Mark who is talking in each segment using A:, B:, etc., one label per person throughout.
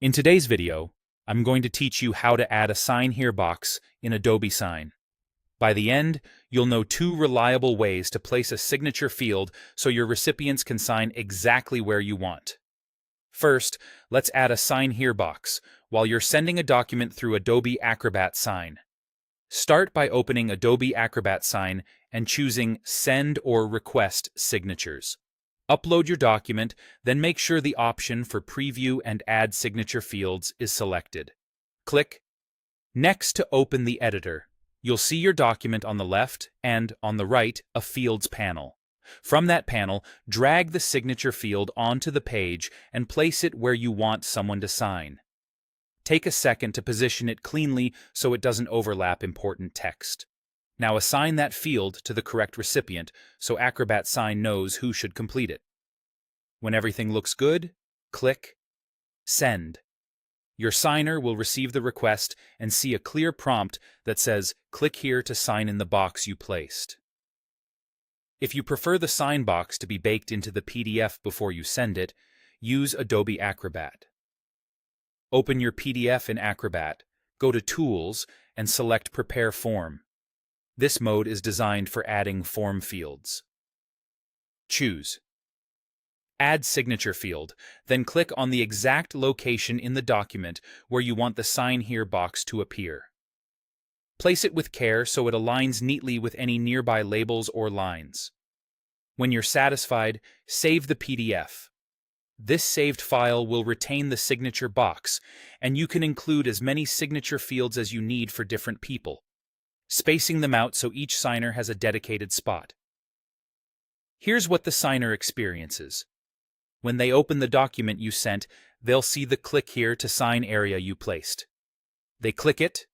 A: In today's video, I'm going to teach you how to add a Sign Here box in Adobe Sign. By the end, you'll know two reliable ways to place a signature field so your recipients can sign exactly where you want. First, let's add a Sign Here box while you're sending a document through Adobe Acrobat Sign. Start by opening Adobe Acrobat Sign and choosing Send or Request Signatures. Upload your document, then make sure the option for Preview and Add Signature Fields is selected. Click Next to open the editor. You'll see your document on the left and, on the right, a Fields panel. From that panel, drag the signature field onto the page and place it where you want someone to sign. Take a second to position it cleanly so it doesn't overlap important text. Now assign that field to the correct recipient so Acrobat Sign knows who should complete it. When everything looks good, click Send. Your signer will receive the request and see a clear prompt that says, "Click here to sign in the box you placed." If you prefer the sign box to be baked into the PDF before you send it, use Adobe Acrobat. Open your PDF in Acrobat, go to Tools, and select Prepare Form. This mode is designed for adding form fields. Choose Add Signature Field, then click on the exact location in the document where you want the Sign Here box to appear. Place it with care so it aligns neatly with any nearby labels or lines. When you're satisfied, save the PDF. This saved file will retain the signature box, and you can include as many signature fields as you need for different people, spacing them out so each signer has a dedicated spot. Here's what the signer experiences. When they open the document you sent, they'll see the Click Here to Sign area you placed. They click it,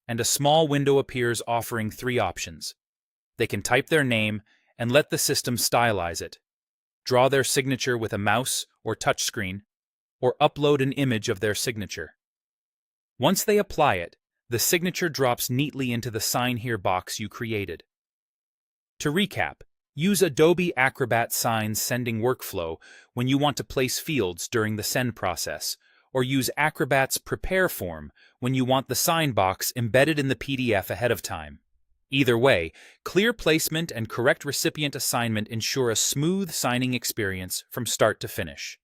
A: and a small window appears offering three options. They can type their name and let the system stylize it, draw their signature with a mouse or touchscreen, or upload an image of their signature. Once they apply it, the signature drops neatly into the Sign Here box you created. To recap, use Adobe Acrobat Sign's sending workflow when you want to place fields during the send process, or use Acrobat's Prepare Form when you want the sign box embedded in the PDF ahead of time. Either way, clear placement and correct recipient assignment ensure a smooth signing experience from start to finish.